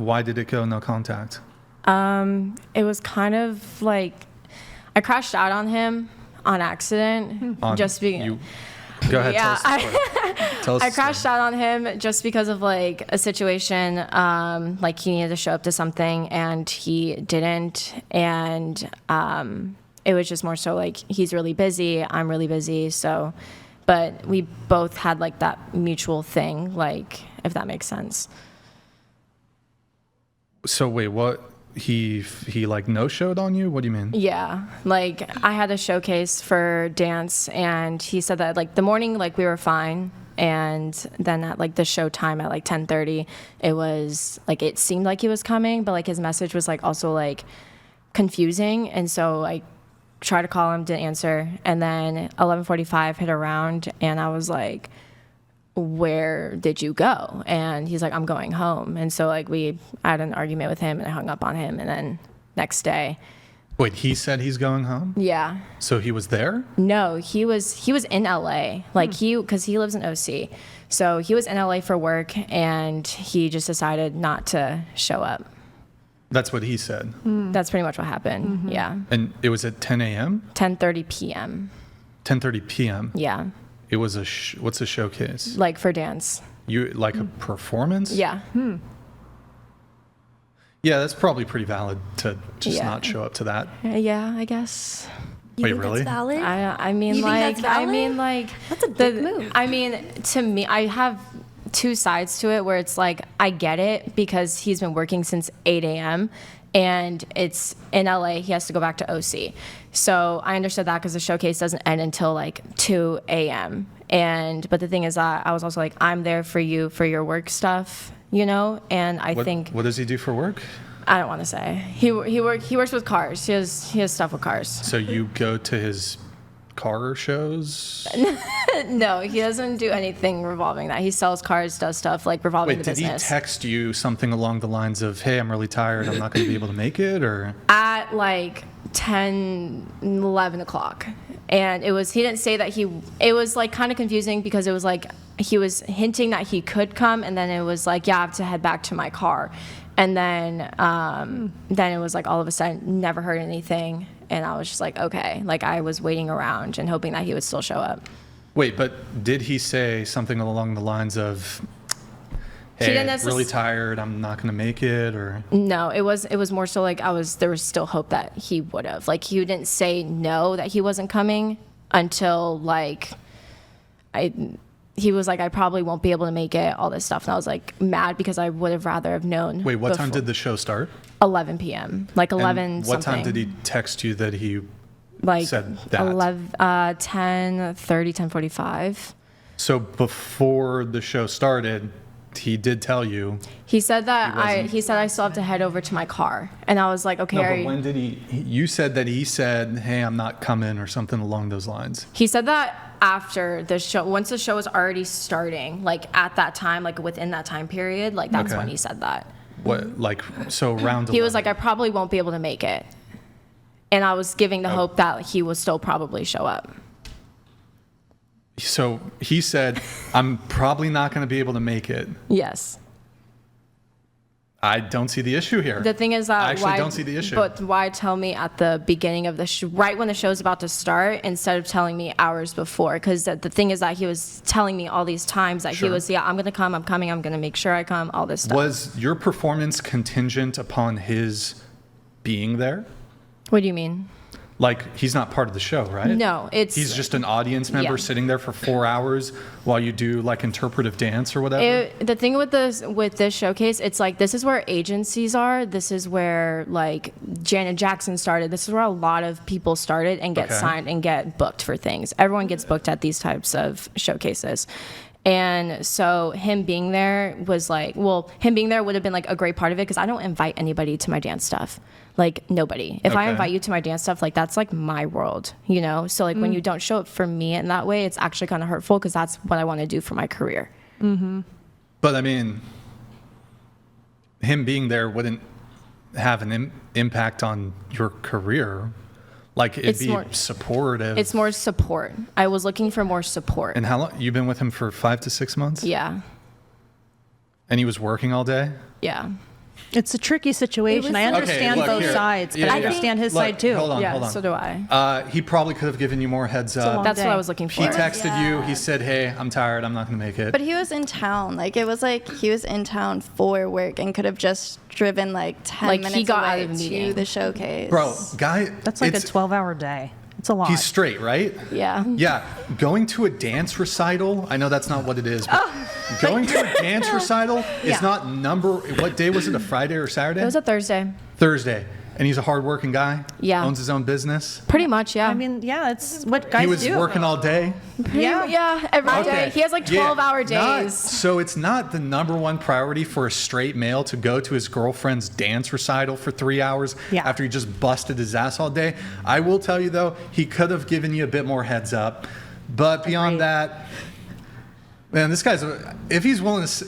Why did it go no contact? It was kind of like I crashed out on him on accident. Go ahead. Yeah, Tell us I crashed out on him just because of like a situation. Like he needed to show up to something and he didn't, and it was just more so like he's really busy, I'm really busy. So, but we both had like that mutual thing, like if that makes sense. So wait, what? He like no-showed on you? What do you mean? Yeah, like I had a showcase for dance, and he said that like the morning like we were fine, and then at like the show time at like 10:30, it was like it seemed like he was coming, but like his message was like also like confusing, and so I tried to call him, didn't answer, and then 11:45 hit around, and I was like, where did you go? And he's like, I'm going home. And so like I had an argument with him and I hung up on him, and then next day. Wait, he said he's going home? Yeah. So he was there? No, he was in LA. Like because he lives in OC. So he was in LA for work, and he just decided not to show up. That's what he said. That's pretty much what happened. Mm-hmm. Yeah. And it was at 10 a.m.? 10:30 p.m. 10:30 p.m. Yeah. It was what's a showcase? Like for dance. You like a performance? Yeah. Yeah, that's probably pretty valid to just Yeah. not show up to that. Yeah, I guess. You Wait, think really? That's valid? I mean, You think like, that's valid? I mean, like, That's a big move. I mean, to me, I have two sides to it where it's like, I get it because he's been working since 8 a.m. and it's in LA. He has to go back to OC. So I understood that because the showcase doesn't end until like 2 a.m. But the thing is that I was also like, I'm there for you for your work stuff, you know? And I think, What does he do for work? I don't want to say. He works with cars. He has stuff with cars. So you go to his car shows? No, he doesn't do anything revolving that. He sells cars, does stuff like revolving Wait, the did he business. text you something along the lines of, hey, I'm really tired, I'm not going to be able to make it, or? At like 10, 11 o'clock. And he didn't say that it was like kind of confusing because it was like he was hinting that he could come, and then it was like, yeah, I have to head back to my car. And then it was like all of a sudden, never heard anything. And I was just like, okay. Like I was waiting around and hoping that he would still show up. Wait, but did he say something along the lines of, He hey, didn't I'm really tired, I'm not going to make it, or? No, it was more so like there was still hope that he would have. Like he didn't say no that he wasn't coming until like he was like, I probably won't be able to make it, all this stuff. And I was like mad because I would have rather have known. Wait, what time did the show start? 11 p.m. Like 11 And something. what time did he text you that he like said that? 10:30, 10:45. So before the show started, he did tell you. He said that he said I still have to head over to my car. And I was like, okay. No, but when did you said that he said, hey, I'm not coming, or something along those lines? He said that after the show, once the show was already starting, like at that time, like within that time period, like that's Okay. when he said that. What, like, so around 11? He was like, I probably won't be able to make it. And I was giving the hope that he will still probably show up. So he said, I'm probably not going to be able to make it. Yes. I don't see the issue here. The thing is that I actually don't see the issue. But why tell me at the beginning of the show, right when the show's about to start, instead of telling me hours before? Because the thing is that he was telling me all these times that Sure. he was, yeah, I'm going to come, I'm coming, I'm going to make sure I come, all this stuff. Was your performance contingent upon his being there? What do you mean? Like, he's not part of the show, right? No, He's just an audience member Yeah. sitting there for 4 hours while you do like interpretive dance or whatever. The thing with this showcase, it's like this is where agencies are. This is where like Janet Jackson started. This is where a lot of people started and get Okay. signed and get booked for things. Everyone gets booked at these types of showcases. And so him being there was like, well, him being there would have been like a great part of it because I don't invite anybody to my dance stuff. Like nobody. If I Okay. invite you to my dance stuff, like that's like my world, you know? So like when you don't show up for me in that way, it's actually kind of hurtful because that's what I want to do for my career. But I mean, him being there wouldn't have an impact on your career. Like, it'd It's be more- supportive. It's more support. I was looking for more support. And how long? You've been with him for 5 to 6 months? Yeah. And he was working all day? Yeah. It's a tricky situation. I understand look, both here. sides, but Yeah, I yeah. understand his Look, side too. Hold on, Yeah, hold on. so do I. He probably could have given you more heads a long up. That's what day. I was looking for. He texted you. He said, "Hey, I'm tired. I'm not going to make it." But he was in town. Like, it was like he was in town for work and could have just driven like 10 Like, minutes he got away out of the to meeting. the showcase. Bro, guy, That's like a it's- 12-hour day. It's a lot. He's straight, right? Yeah. Yeah, going to a dance recital. I know that's not what it is, but going to a dance recital is Yeah. not What day was it? A Friday or Saturday? It was a Thursday. Thursday. And he's a hardworking guy. Yeah. Owns his own business. Pretty much, yeah. I mean, yeah, it's what guys He was do. working all day. yeah, every day. He has like 12-hour Not- days. so it's not the number one priority for a straight male to go to his girlfriend's dance recital for 3 hours Yeah. after he just busted his ass all day. I will tell you though, he could have given you a bit more heads up. But beyond Agreed. that, man, this guy's, if he's willing to,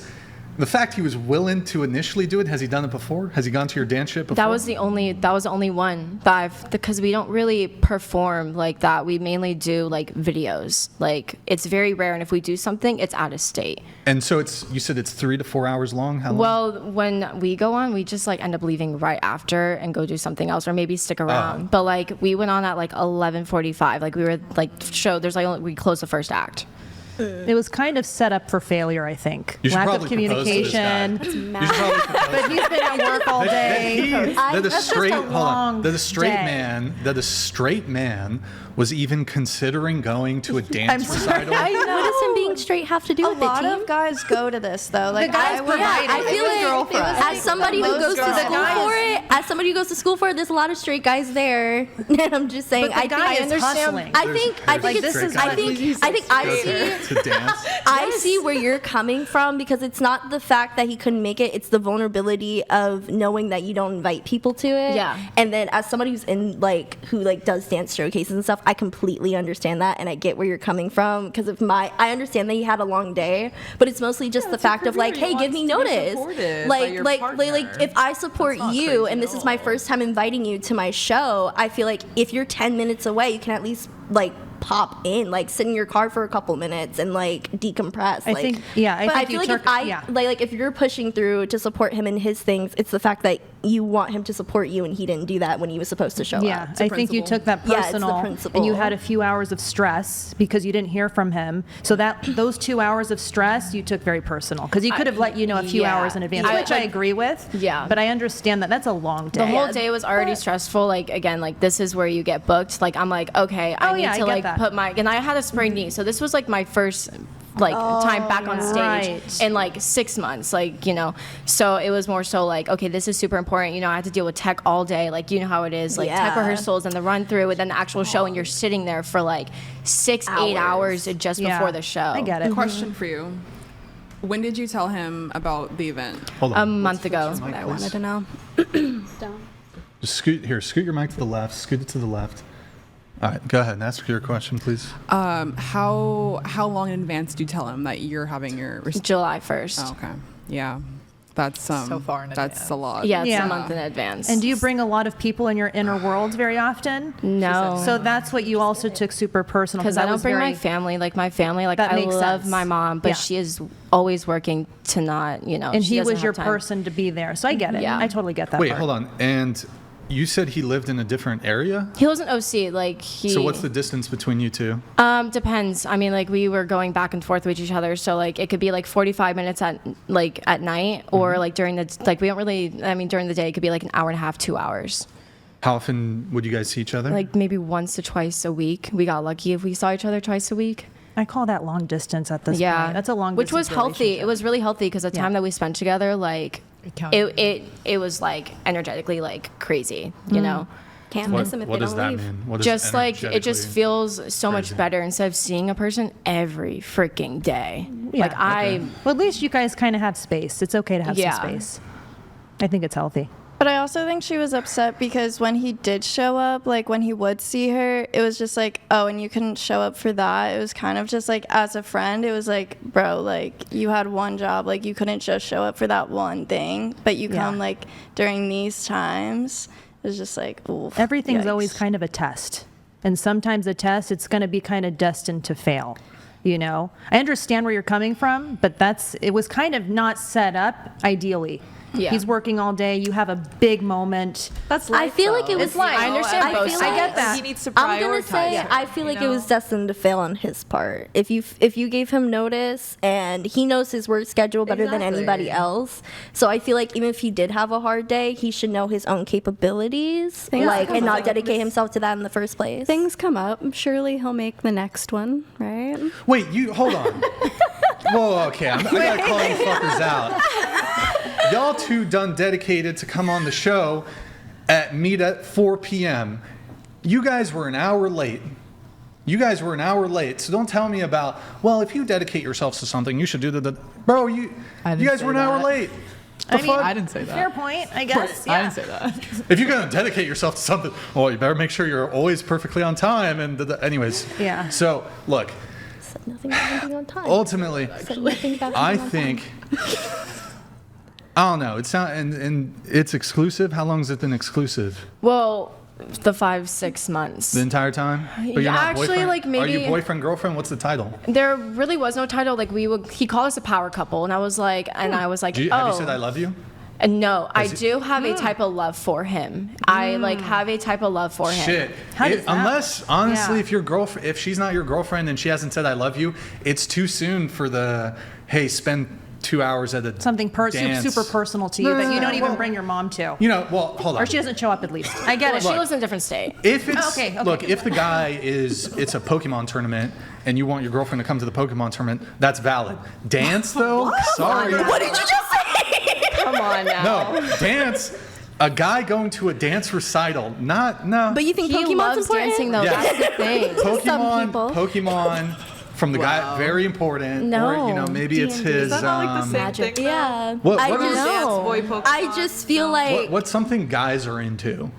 the fact he was willing to initially do it, has he done it before? Has he gone to your dance shit before? That was the only one that because we don't really perform like that. We mainly do like videos. Like, it's very rare, and if we do something, it's out of state. And so you said it's 3 to 4 hours long? How long? Well, when we go on, we just like end up leaving right after and go do something else, or maybe stick around. But like, we went on at like 11:45. Like, we were like there's like we closed the first act. It was kind of set up for failure, I think. You should Lack of probably propose to this guy. communication. You should probably propose But he's been at work all day. that a That's just straight a hold on, long that a straight day. man that a straight man was even considering going to a dance sorry. recital. What does him being straight have to do A with it, lot team? of guys go to this though. Like, guys I would, provide I feel like girlfriend. as somebody who Most goes to girls. school for it, there's a lot of straight guys there. And I'm just saying, But the guy is hustling. I think Like, it's this is I what think he's I think I see to dance. I see where you're coming from, because it's not the fact that he couldn't make it, it's the vulnerability of knowing that you don't invite people to it. Yeah. And then as somebody who's in who does dance showcases and stuff, I completely understand that, and I get where you're coming from, because I understand that he had a long day, but it's mostly just the fact of like, hey, give me notice. Like if I support you and this is my first time inviting you to my show, I feel like if you're 10 minutes away, you can at least pop in, sit in your car for a couple minutes and decompress. I think I you feel like took- if I yeah. like if you're pushing through to support him in his things, it's the fact that you want him to support you, and he didn't do that when he was supposed to show Yeah, up. I think you took that Yeah, it's the personal, principle. and you had a few hours of stress because you didn't hear from him. So those 2 hours of stress you took very personal, because he could have let you know a few yeah. hours in advance, I- which I agree with. Yeah. But I understand that that's a long day. The whole day was already stressful. Like, again, this is where you get booked. Like, I'm like, okay, I Oh, need yeah, to I get that. put and I had a sprained knee, so this was my first time back on stage Right. in 6 months. So it was more so okay, this is super important. I had to deal with tech all day. You know how it is, tech Yeah. rehearsals and the run through, and then the actual show, and you're sitting there for 6-8 hours just Yeah, before the show. I get it. Question for you. When did you tell him about the event? Hold on. A month ago. Switch your mic, I please. wanted to know. Just scoot your mic to the left. Scoot it to the left. All right, go ahead and ask your question, please. How long in advance do you tell him that you're having your? July 1st. Oh, okay. Yeah, that's So far in that's advance. a lot. Yeah, it's Yeah. a month in advance. And do you bring a lot of people in your inner world very often? No. So that's what you also took super personal. Because I that don't was bring my very- family. My family, That I makes love sense. my mom, but Yeah. she is always working to not, And she he doesn't was have your time. person to be there. So I get it. Yeah. I totally get that Wait, part. hold on. And you said he lived in a different area? He lives in OC. So what's the distance between you two? Depends. I mean, we were going back and forth with each other, so it could be 45 minutes at night, or during the we don't really. I mean, during the day it could be an hour and a half, 2 hours. How often would you guys see each other? Maybe once to twice a week. We got lucky if we saw each other twice a week. I call that long distance at this Yeah, point. That's a long which was distance healthy. relationship. It was really healthy because the Yeah. time that we spent together, it was energetically crazy, you know. Can't what miss him if what they does don't that leave. mean? What is Just it just energetically feels so much crazy? better instead of seeing a person every freaking day. Yeah. Well, at least you guys kind of have space. It's okay to have Yeah. some space. I think it's healthy. But I also think she was upset because when he did show up, when he would see her, it was just oh, and you couldn't show up for that. It was kind of just as a friend, it was bro, you had one job, you couldn't just show up for that one thing, but you Yeah. come during these times. It was just oof. Everything's yikes. always kind of a test. And sometimes a test, it's going to be kind of destined to fail. I understand where you're coming from, but it was kind of not set up ideally. Yeah. He's working all day. You have a big moment. That's I feel like it was It's life. I understand I both feel sides. I get that. He needs to prioritize. I'm gonna say it, I feel like you it was know? destined to fail on his part. If you gave him notice, and he knows his work schedule better than anybody else, so I feel like even if he did have a hard day, he should know his own capabilities, and not dedicate himself to that in the first place. Things come up. Surely he'll make the next one, right? Wait, you hold on. Whoa, okay, I gotta call you fuckers out. Y'all two done dedicated to come on the show meet at 4 p.m. You guys were an hour late. So don't tell me about, well, if you dedicate yourselves to something, you should do the bro, you guys were an hour late. The fuck? I didn't say that. Fair point, I guess. I didn't say that. If you're gonna dedicate yourself to something, well, you better make sure you're always perfectly on time. And anyways, Yeah. So look, Said nothing about being on time. ultimately, Said nothing about I being on time. think I don't know. It's not, and it's exclusive. How long has it been exclusive? Well, the 5-6 months. The entire time? But Yeah, actually, boyfriend? like, Are you maybe- boyfriend girlfriend? What's the title? There really was no title. Like he called us a power couple, and I was like, Have you said I love you? No, I Has he- do have a type of love for him. I have a type of love for him. Shit. How does that Unless honestly, Yeah. if she's not your girlfriend and she hasn't said I love you, it's too soon for the hey, spend 2 hours at a Something dance. super personal to you that you don't even bring your mom to. Hold on. Or she doesn't show up at least. I get Well, it. she lives in a different state. If it's Okay. look, if the guy it's a Pokemon tournament and you want your girlfriend to come to the Pokemon tournament, that's valid. Dance though, sorry. What did you just say? Come on now. No, dance. A guy going to a dance recital, no. But you think He Pokemon's loves important? dancing though. Yeah. That's the thing. Pokemon from the guy, very important. No. Or maybe it's D&D. his. Is that not like the same thing? though? Yeah. What I is- just Dance boy No. Pokemon. I just feel like what's something guys are into?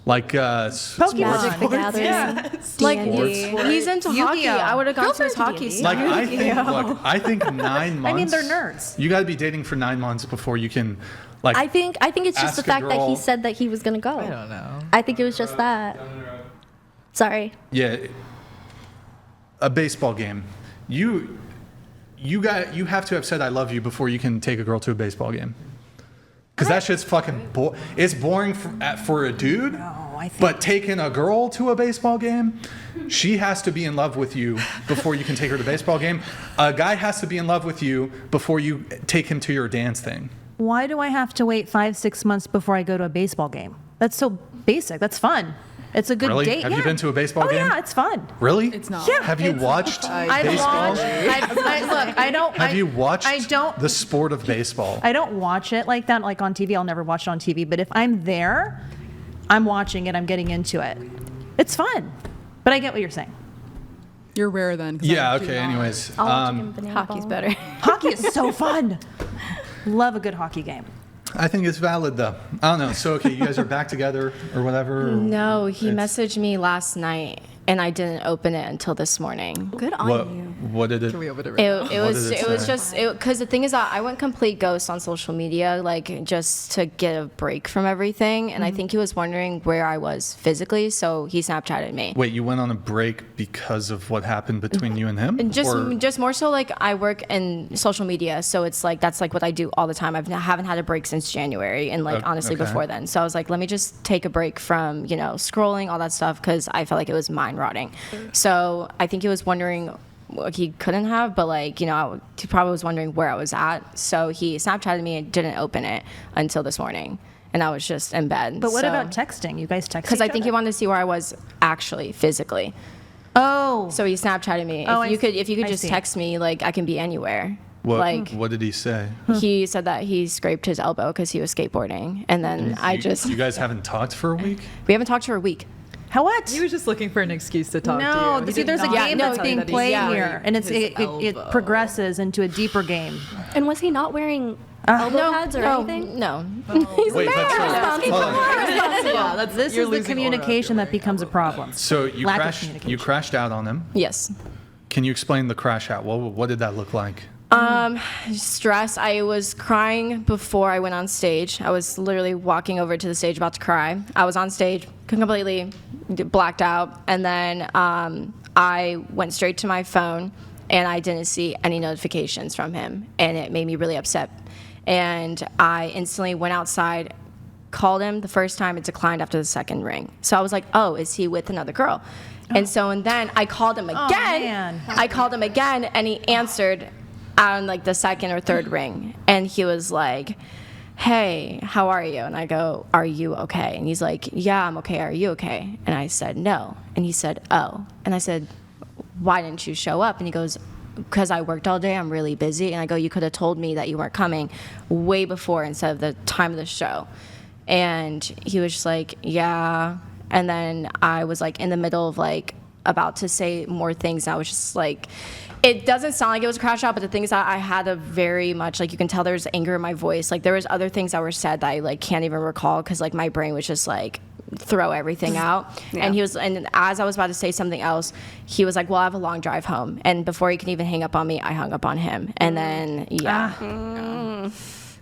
Like Pokemon. Magic the Gathering. Yeah. Like Sports. he's into hockey. Yu-Gi-Oh. I would have gone to his Girls are hockey. into scene. like I think 9 months. I mean, they're nerds. You got to be dating for 9 months before you can, like. I think it's just Ask the a fact that girl- he said that he was gonna go. I don't know. I think it was just that. Sorry. Yeah, a baseball game. You have to have said I love you before you can take a girl to a baseball game. Because that shit's fucking it's boring for a dude. No, I think- But taking a girl to a baseball game, she has to be in love with you before you can take her to a baseball game. A guy has to be in love with you before you take him to your dance thing. Why do I have to wait 5-6 months before I go to a baseball game? That's so basic. That's fun. It's a good Really? date. Have you yeah. been to a baseball game? Yeah, it's fun. Really? It's not. Yeah, Have you watched I've baseball? watched. Look, I don't. Have you watched I don't. the sport of baseball? I don't watch it like that, like on TV. I'll never watch it on TV. But if I'm there, I'm watching it. I'm getting into it. It's fun. But I get what you're saying. You're rare then. 'cause Yeah, I do okay, not. anyways. I'll watch a banana Hockey's ball. better. Hockey is so fun. Love a good hockey game. I think it's valid though. I don't know. So okay, you guys are back together or whatever. or- No, he It's- messaged me last night, and I didn't open it until this morning. Good on What? you. What did it? Can we open it right It, now? it What was did it it was say? just because the thing is that I went complete ghost on social media, like just to get a break from everything, and I think he was wondering where I was physically, so he Snapchatted me. Wait, you went on a break because of what happened between you and him? And Or- just more so like I work in social media, so it's like that's like what I do all the time. I haven't had a break since January, and like honestly okay. before then. So I was like, let me just take a break from scrolling all that stuff because I felt like it was mind rotting. So I think he was wondering. He couldn't have, but he probably was wondering where I was at. So he Snapchatted me and didn't open it until this morning, and I was just in bed. But what about texting? You guys text? Because I each think he other? wanted to see where I was actually physically. Oh. So he Snapchatted me. Oh, If you could I just see. text me, like I can be anywhere. what? Like What did he say? he said that he scraped his elbow because he was skateboarding, and then You guys haven't talked for a week? we haven't talked for a week. How what? He was just looking for an excuse to talk to you. No, He see, did there's a not game no, that's tell you being that he played scraped here, and his it elbow. progresses into a deeper game. And was he not wearing elbow pads or anything? No. Wait, that's hold on. Yeah, that's This you're is the losing communication that becomes a problem. So you Lack of crashed. communication. You crashed out on him. Yes. Can you explain the crash out? What did that look like? Stress. I was crying before I went on stage. I was literally walking over to the stage about to cry. I was on stage completely blacked out, and then I went straight to my phone and I didn't see any notifications from him, and it made me really upset. And I instantly went outside, called him the first time, it declined after the second ring. So I was like, oh, is he with another girl? And then I called him again. man. I called him again, and he answered on like the second or third ring. And he was like, hey, how are you? And I go, are you okay? And he's like, yeah, I'm okay. Are you okay? And I said, no. And he said, oh. And I said, why didn't you show up? And he goes, because I worked all day, I'm really busy. And I go, you could have told me that you weren't coming way before instead of the time of the show. And he was just like, yeah. And then I was like in the middle of like about to say more things. And I was just like, it doesn't sound like it was a crash out, but the thing is that I had a very much, like, you can tell there's anger in my voice. Like, there was other things that were said that I, like, can't even recall because, like, my brain was just, like, throw everything out. Yeah. And as I was about to say something else, he was like, well, I have a long drive home. And before he could even hang up on me, I hung up on him. And then, yeah.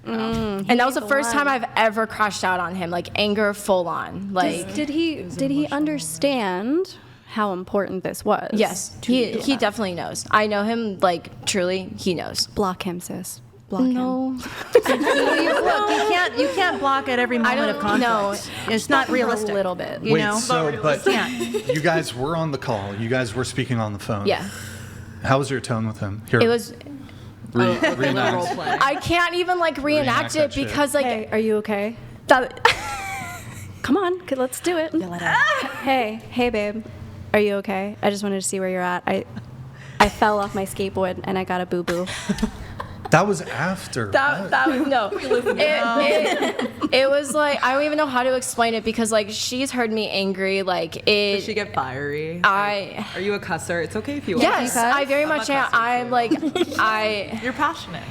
And that was the first time I've ever crashed out on him, like, anger full on. Like, Did he understand how important this was? yes, he definitely knows. I know him, like, truly, he knows. Block him, sis. Block him. No. Look, you can't block at every moment of don't know. conflict. It's not realistic. A little bit. You Wait, know? so, but Yeah. you guys were on the call. You guys were speaking on the phone. Yeah. How was your tone with him? Here, It was, reenact. I can't even, like, reenact Reenact that it shit. because, like, Hey, are you okay? that, Come on, let's do it. Hey, babe. Are you okay? I just wanted to see where you're at. I fell off my skateboard and I got a boo-boo. That was after. no. It was like, I don't even know how to explain it because, like, she's heard me angry. Like, Does she get fiery? Are you a cusser? It's okay if you are. Yes, I very much am. I'm like, You're passionate.